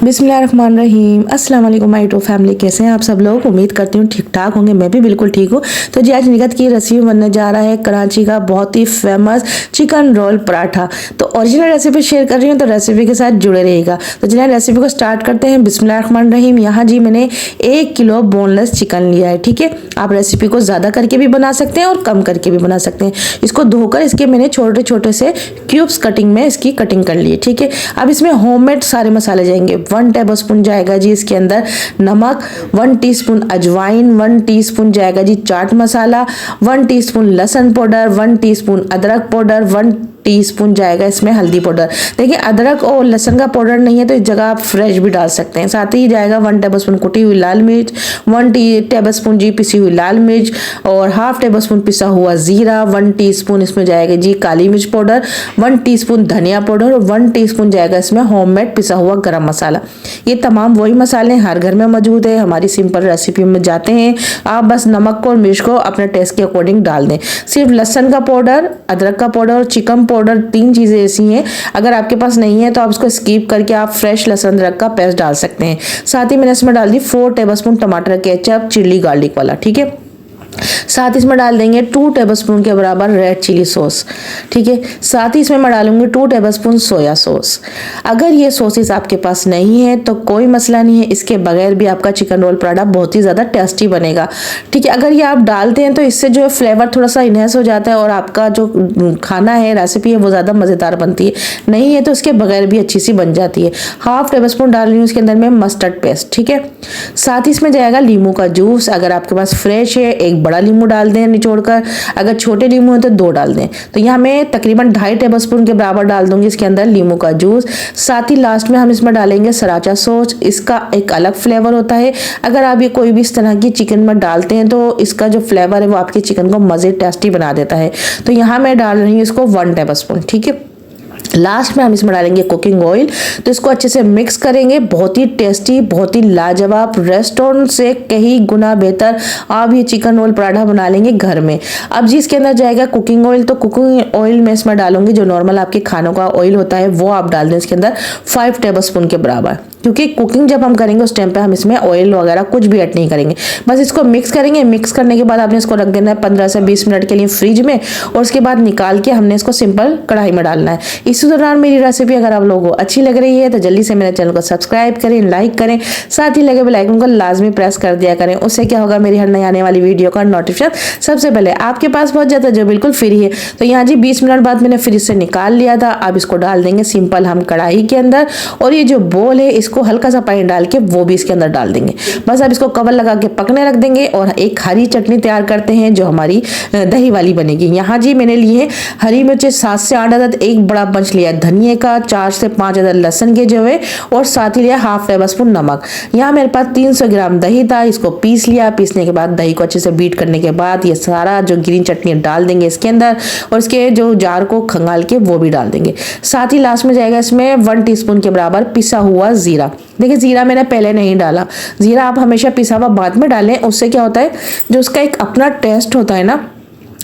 बिस्मिल्लाहिर्रहमानिर्रहीम। अस्सलाम वालेकुम माय यूट्यूब फैमिली, कैसे हैं आप सब लोग। उम्मीद करती हूँ ठीक ठाक होंगे, मैं भी बिल्कुल ठीक हूँ। तो जी आज निगत की रेसिपी बनने जा रहा है कराची का बहुत ही फेमस चिकन रोल पराठा। तो ओरिजिनल रेसिपी शेयर कर रही हूँ, तो रेसिपी के साथ जुड़े रहिएगा। तो चलिए रेसिपी को स्टार्ट करते हैं। बिस्मिल्लाहिर्रहमानिर्रहीम। यहाँ जी मैंने 1 किलो बोनलेस चिकन लिया है, ठीक है। आप रेसिपी को ज़्यादा करके भी बना सकते हैं और कम करके भी बना सकते हैं। इसको धोकर इसके मैंने छोटे छोटे से क्यूब्स कटिंग में इसकी कटिंग कर ली है, ठीक है। अब इसमें होममेड सारे मसाले जाएंगे। 1 टेबलस्पून जाएगा जी इसके अंदर नमक, 1 टीस्पून अजवाइन, 1 टीस्पून जाएगा जी चाट मसाला, 1 टीस्पून लहसुन पाउडर, 1 टीस्पून अदरक पाउडर, 1 टीस्पून जाएगा इसमें हल्दी पाउडर। देखिए अदरक और लहसुन का पाउडर नहीं है तो इस जगह आप फ्रेश भी डाल सकते हैं। साथ ही जाएगा 1 टेबलस्पून कुटी हुई लाल मिर्च, 1 टेबलस्पून जी पिसी हुई लाल मिर्च और हाफ टेबलस्पून पिसा हुआ जीरा, 1 टीस्पून इसमें जाएगा जी काली मिर्च पाउडर, 1 टीस्पून धनिया पाउडर और 1 टीस्पून जाएगा इसमें होममेड पिसा हुआ गरम मसाला। ये तमाम वही मसाले हर घर में मौजूद है। हमारी सिंपल रेसिपी में जाते हैं, आप बस नमक और मिर्च को अपने टेस्ट के अकॉर्डिंग डाल दें। सिर्फ लहसुन का पाउडर, अदरक का पाउडर और चिकन पाउडर, 3 चीजें ऐसी हैं। अगर आपके पास नहीं है तो आप उसको स्किप करके आप फ्रेश लहसुन अदरक का पेस्ट डाल सकते हैं। साथ ही मैंने इसमें डाल दी 4 टेबलस्पून टमाटर केचप चिली गार्लिक वाला, ठीक है। साथ ही इसमें डाल देंगे 2 टेबलस्पून के बराबर रेड चिली सॉस, ठीक है। साथ ही इसमें मैं डालूंगी 2 टेबलस्पून सोया सॉस। अगर ये सॉसेस आपके पास नहीं है तो कोई मसला नहीं है, इसके बगैर भी आपका चिकन रोल पराठा बहुत ही ज़्यादा टेस्टी बनेगा, ठीक है। अगर ये आप डालते हैं तो इससे जो है फ्लेवर थोड़ा सा इनहेंस हो जाता है और आपका जो खाना है रेसिपी है वो ज़्यादा मज़ेदार बनती है। नहीं है तो इसके बगैर भी अच्छी सी बन जाती है। हाफ टेबलस्पून डाल रही हूँ इसके अंदर में मस्टर्ड पेस्ट, ठीक है। साथ ही इसमें जाएगा नींबू का जूस। अगर आपके पास फ्रेश है 1 बड़ा नींबू डाल दें निचोड़कर, अगर छोटे नींबू है तो 2 डाल दें। तो यहाँ मैं तकरीबन 2.5 टेबलस्पून के बराबर डाल दूंगी इसके अंदर नींबू का जूस। साथ ही लास्ट में हम इसमें डालेंगे सराचा सॉस। इसका एक अलग फ्लेवर होता है। अगर आप ये कोई भी इस तरह की चिकन में डालते हैं तो इसका जो फ्लेवर है वो आपके चिकन को मज़े टेस्टी बना देता है। तो यहाँ मैं डाल रही हूँ इसको 1 टेबलस्पून, ठीक है। लास्ट में हम इसमें डालेंगे कुकिंग ऑयल। तो इसको अच्छे से मिक्स करेंगे। बहुत ही टेस्टी, बहुत ही लाजवाब, रेस्टोरेंट से कहीं गुना बेहतर आप ये चिकन रोल पराठा बना लेंगे घर में। अब जी इसके अंदर जाएगा कुकिंग ऑयल। तो कुकिंग ऑयल में इसमें डालूंगी जो नॉर्मल आपके खानों का ऑयल होता है वो आप डाल दें इसके अंदर 5 टेबलस्पून के बराबर, क्योंकि कुकिंग जब हम करेंगे उस टाइम पे हम इसमें ऑयल वगैरह कुछ भी ऐड नहीं करेंगे। बस इसको मिक्स करेंगे। मिक्स करने के बाद आपने इसको रख देना है 15 से 20 मिनट के लिए फ्रिज में और उसके बाद निकाल के हमने इसको सिंपल कढ़ाई में डालना है। इसी दौरान मेरी रेसिपी अगर आप लोगों को अच्छी लग रही है तो जल्दी से मेरे चैनल को सब्सक्राइब करें, लाइक करें, साथ ही लगे बेल आइकन को लाजमी प्रेस कर दिया करें। उससे क्या होगा, मेरी हर नई आने वाली वीडियो का नोटिफिकेशन सबसे पहले आपके पास पहुंच जाता है, जो बिल्कुल फ्री है। तो यहाँ जी 20 मिनट बाद मैंने फ्रिज से निकाल लिया था। अब इसको डाल देंगे सिंपल हम कढ़ाई के अंदर और ये जो बोल है इसको हल्का सा पानी डाल के वो भी इसके अंदर डाल देंगे। बस अब इसको कवर लगा के पकने रख देंगे और एक हरी चटनी तैयार करते हैं जो हमारी दही वाली बनेगी। यहाँ जी मैंने लिए हैं हरी मिर्चें 7 से 8 अदद, 1 बड़ा बंच लिया धनिए का, 4 से 5 अदद लहसुन के जो है और साथ ही लिया हाफ टेबलस्पून नमक। यहाँ मेरे पास 300 ग्राम दही था, इसको पीस लिया। पीसने के बाद दही को अच्छे से बीट करने के बाद ये सारा जो ग्रीन चटनी डाल देंगे इसके अंदर और इसके जो जार को खंगाल के वो भी डाल देंगे। साथ ही लास्ट में जाएगा इसमें 1 टीस्पून के बराबर पिसा हुआ जीरा। देखिए जीरा मैंने पहले नहीं डाला। जीरा आप हमेशा पिसा हुआ बाद में डालें, उससे क्या होता है जो उसका एक अपना टेस्ट होता है ना,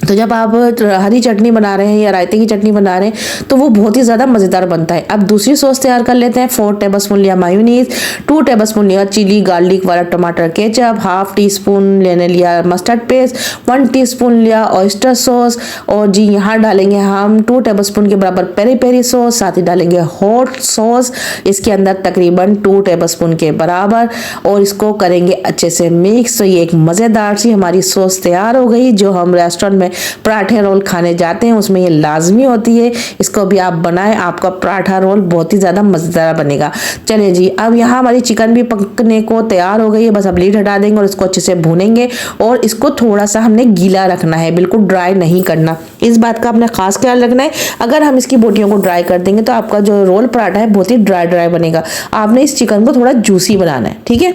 तो जब आप हरी चटनी बना रहे हैं या रायते की चटनी बना रहे हैं तो वो बहुत ही ज़्यादा मज़ेदार बनता है। अब दूसरी सॉस तैयार कर लेते हैं। 4 टेबलस्पून लिया मायोनीज, 2 टेबलस्पून लिया चिली गार्लिक वाला टमाटर केचप, हाफ टी स्पून लेने लिया मस्टर्ड पेस्ट, 1 टीस्पून लिया ऑयस्टर सॉस और जी यहाँ डालेंगे हम 2 टेबलस्पून के बराबर पेरी पेरी सॉस। साथ ही डालेंगे हॉट सॉस इसके अंदर तकरीबन 2 टेबलस्पून के बराबर और इसको करेंगे अच्छे से मिक्स। तो ये एक मज़ेदार सी हमारी सॉस तैयार हो गई जो हम रेस्टोरेंट में पराठे रोल खाने जाते हैं उसमें ये लाजमी होती है। इसको भी आप बनाएं, आपका पराठा रोल बहुत ही ज़्यादा मज़ेदार बनेगा। चलिए जी अब यहाँ हमारी चिकन भी पकने को तैयार हो गई है। बस अब लीड हटा देंगे और इसको अच्छे से भूनेंगे और इसको थोड़ा सा हमने गीला रखना है, बिल्कुल ड्राई नहीं करना। इस बात का आपने खास ख्याल रखना है। अगर हम इसकी बोटियों को ड्राई कर देंगे तो आपका जो रोल पराठा है बहुत ही ड्राई ड्राई बनेगा। आपने इस चिकन को थोड़ा जूसी बनाना है, ठीक है।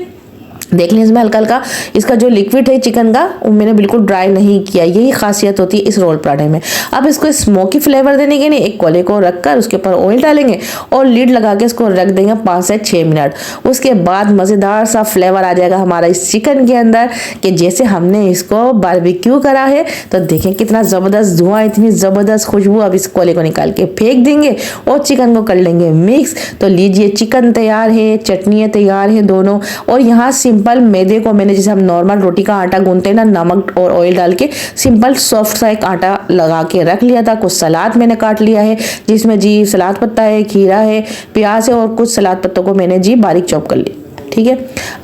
देख लें इसमें हल्का हल्का इसका जो लिक्विड है चिकन का वो मैंने बिल्कुल ड्राई नहीं किया, यही खासियत होती है इस रोल पराठे में। अब इसको स्मोकी फ्लेवर देने के लिए एक कोले को रखकर उसके ऊपर ऑयल डालेंगे और लीड लगा के इसको रख देंगे 5 से 6 मिनट। उसके बाद मज़ेदार सा फ्लेवर आ जाएगा हमारा इस चिकन के अंदर कि जैसे हमने इसको बारबेक्यू करा है। तो देखें कितना ज़बरदस्त धुआं, इतनी ज़बरदस्त खुशबू। अब इस कोले को निकाल के फेंक देंगे और चिकन को कर लेंगे मिक्स। तो लीजिए चिकन तैयार है, चटनी तैयार है दोनों। और यहाँ सिंपल मैदे को मैंने जैसे हम नॉर्मल रोटी का आटा गूंथते हैं ना, नमक और ऑयल डाल के सिंपल सॉफ्ट सा एक आटा लगा के रख लिया था। कुछ सलाद मैंने काट लिया है जिसमें जी सलाद पत्ता है, खीरा है, प्याज है और कुछ सलाद पत्तों को मैंने जी बारीक चॉप कर लिया। ठीक है,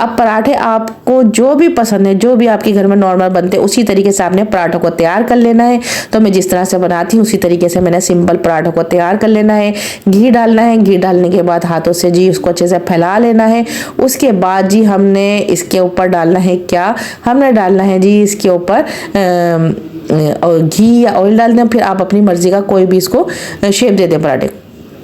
अब पराठे आपको जो भी पसंद है, जो भी आपके घर में नॉर्मल बनते हैं उसी तरीके से आपने पराठों को तैयार कर लेना है। तो मैं जिस तरह से बनाती हूँ उसी तरीके से मैंने सिंपल पराठों को तैयार कर लेना है। घी डालना है, घी डालने के बाद हाथों से जी उसको अच्छे से फैला लेना है। उसके बाद जी हमने इसके ऊपर डालना है क्या, हमने डालना है जी इसके ऊपर घी या ऑयल डालना। फिर आप अपनी मर्जी का कोई भी इसको शेप दे दें पराठे।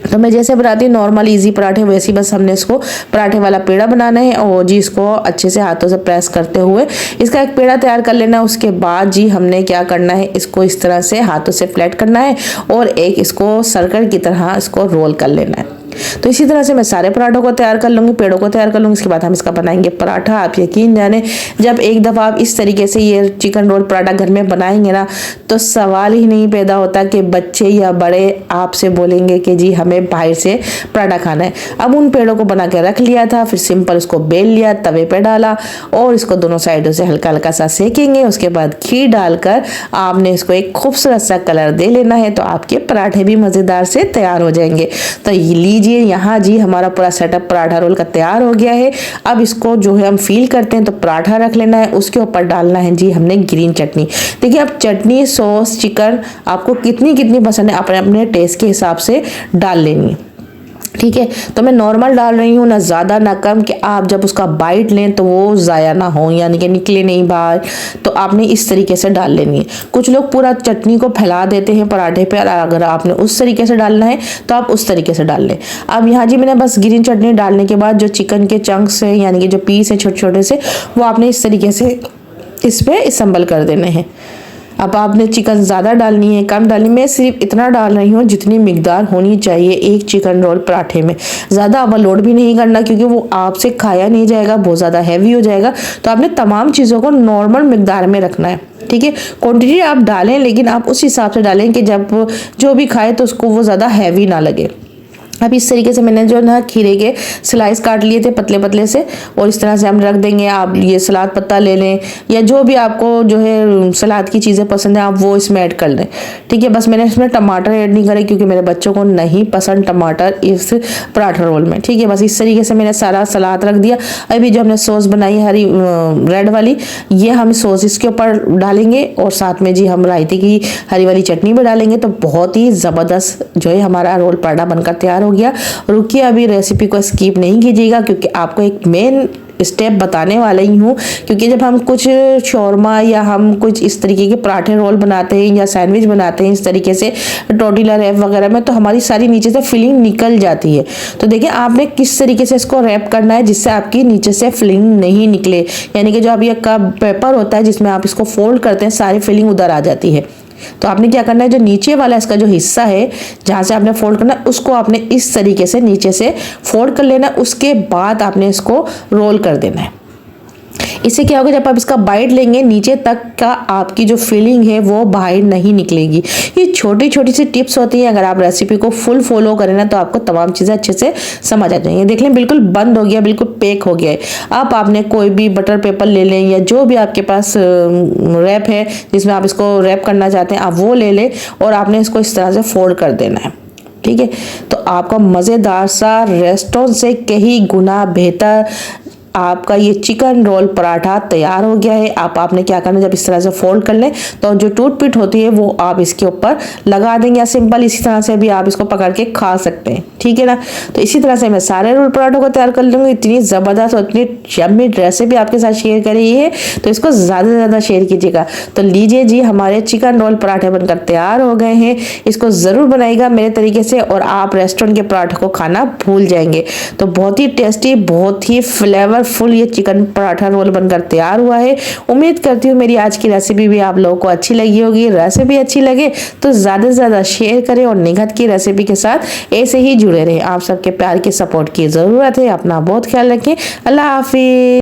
तो मैं जैसे बनाती हूँ नॉर्मल इजी पराठे, वैसे बस हमने इसको पराठे वाला पेड़ा बनाना है और जी इसको अच्छे से हाथों से प्रेस करते हुए इसका एक पेड़ा तैयार कर लेना है। उसके बाद जी हमने क्या करना है, इसको इस तरह से हाथों से फ्लैट करना है और एक इसको सर्कल की तरह इसको रोल कर लेना है। तो इसी तरह से मैं सारे पराठों को तैयार कर लूँगी, पेड़ों को तैयार कर लूँगी। इसके बाद हम इसका बनाएंगे पराठा। आप यकीन जाने जब एक दफ़ा आप इस तरीके से ये चिकन रोल पराठा घर में बनाएंगे ना, तो सवाल ही नहीं पैदा होता कि बच्चे या बड़े आपसे बोलेंगे कि जी हमें बाहर से पराठा खाना है। अब उन पेड़ों को बना के रख लिया था, फिर सिंपल उसको बेल लिया, तवे पे डाला और इसको दोनों साइडों से हल्का हल्का सा सेकेंगे। उसके बाद घी डालकर आपने इसको एक खूबसूरत सा कलर दे लेना है, तो आपके पराठे भी मज़ेदार से तैयार हो जाएंगे। तो लीजिए यहाँ जी हमारा पूरा सेटअप पराठा रोल का तैयार हो गया है। अब इसको जो है हम फील करते हैं, तो पराठा रख लेना है, उसके ऊपर डालना है जी हमने ग्रीन चटनी। देखिए अब चटनी, सॉस, चिकन आपको कितनी कितनी पसंद है अपने अपने टेस्ट के हिसाब से डाल लेनी है। ठीक है, तो मैं नॉर्मल डाल रही हूँ, ना ज़्यादा ना कम, कि आप जब उसका बाइट लें तो वो ज़ाया ना हो, यानी कि निकले नहीं बाहर। तो आपने इस तरीके से डाल लेनी है। कुछ लोग पूरा चटनी को फैला देते हैं पराठे पे, अगर आपने उस तरीके से डालना है तो आप उस तरीके से डाल लें। अब यहाँ जी मैंने बस ग्रीन चटनी डालने के बाद जो चिकन के चंक्स हैं, यानी कि जो पीस है छोटे छोटे से, वो आपने इस तरीके से इस पर असम्बल कर देने हैं। अब आपने चिकन ज़्यादा डालनी है, कम डालनी, मैं सिर्फ इतना डाल रही हूँ जितनी मिकदार होनी चाहिए एक चिकन रोल पराठे में। ज़्यादा ओवरलोड भी नहीं करना क्योंकि वो आपसे खाया नहीं जाएगा, बहुत ज़्यादा हैवी हो जाएगा। तो आपने तमाम चीज़ों को नॉर्मल मिकदार में रखना है। ठीक है, क्वांटिटी आप डालें लेकिन आप उस हिसाब से डालें कि जब जो भी खाए तो उसको वो ज़्यादा हैवी ना लगे। अब इस तरीके से मैंने जो ना खीरे के स्लाइस काट लिए थे पतले पतले से, और इस तरह से हम रख देंगे। आप ये सलाद पत्ता ले लें या जो भी आपको जो है सलाद की चीज़ें पसंद है आप वो इसमें ऐड कर लें। ठीक है, बस मैंने इसमें टमाटर ऐड नहीं करे क्योंकि मेरे बच्चों को नहीं पसंद टमाटर इस पराठा रोल में। ठीक है, बस इस तरीके से मैंने सारा सलाद रख दिया। अभी जो हमने सॉस बनाई है हरी रेड वाली, ये हम सॉस इसके ऊपर डालेंगे और साथ में जी हम रायते की हरी वाली चटनी भी डालेंगे। तो बहुत ही ज़बरदस्त जो है हमारा रोल पराठा बनकर तैयार हो गया। रुकिए, अभी रेसिपी को स्किप नहीं कीजिएगा क्योंकि आपको एक मेन स्टेप बताने वाला ही हूँ। क्योंकि जब हम कुछ शौरमा या हम कुछ इस तरीके के पराठे रोल बनाते हैं या सैंडविच बनाते हैं इस तरीके से टोर्टिला रैप वगैरह में, तो हमारी सारी नीचे से फिलिंग निकल जाती है। तो देखिए आपने किस तरीके से इसको रैप करना है जिससे आपकी नीचे से फिलिंग नहीं निकले, यानी कि जो अब ये कप पेपर होता है जिसमें आप इसको फोल्ड करते हैं सारी फिलिंग उधर आ जाती है। तो आपने क्या करना है, जो नीचे वाला इसका जो हिस्सा है जहाँ से आपने फोल्ड करना है उसको आपने इस तरीके से नीचे से फोल्ड कर लेना है। उसके बाद आपने इसको रोल कर देना है। इससे क्या होगा, जब आप इसका बाइट लेंगे नीचे तक का आपकी जो फीलिंग है वो बाहर नहीं निकलेगी। ये छोटी छोटी सी टिप्स होती हैं, अगर आप रेसिपी को फुल फॉलो करें ना तो आपको तमाम चीज़ें अच्छे से समझ आ जाएंगी। देख लें बिल्कुल बंद हो गया, बिल्कुल पैक हो गया है। अब आपने कोई भी बटर पेपर ले लें या जो भी आपके पास रैप है जिसमें आप इसको रैप करना चाहते हैं आप वो ले लें और आपने इसको इस तरह से फोल्ड कर देना है। ठीक है, तो आपका मज़ेदार सा रेस्टोरेंट से कहीं गुना बेहतर आपका ये चिकन रोल पराठा तैयार हो गया है। आपने क्या करना है, जब इस तरह से फोल्ड कर लें तो जो टूथपिक होती है वो आप इसके ऊपर लगा देंगे या सिंपल इसी तरह से भी आप इसको पकड़ के खा सकते हैं। ठीक है ना, तो इसी तरह से मैं सारे रोल पराठों को तैयार कर लूँगी। इतनी ज़बरदस्त और इतनी यम्मी रेसिपी आपके साथ शेयर करी है तो इसको ज़्यादा से ज़्यादा शेयर कीजिएगा। तो लीजिए जी हमारे चिकन रोल पराठे बनकर तैयार हो गए हैं। इसको ज़रूर बनाइएगा मेरे तरीके से और आप रेस्टोरेंट के पराठे को खाना भूल जाएंगे। तो बहुत ही टेस्टी, बहुत ही फ्लेवर कलरफुल ये चिकन पराठा रोल बनकर तैयार हुआ है। उम्मीद करती हूँ मेरी आज की रेसिपी भी आप लोगों को अच्छी लगी होगी। रेसिपी अच्छी लगे तो ज़्यादा से ज़्यादा शेयर करें और निगत की रेसिपी के साथ ऐसे ही जुड़े रहें। आप सबके प्यार के सपोर्ट की ज़रूरत है। अपना बहुत ख्याल रखें। अल्लाह हाफिज़।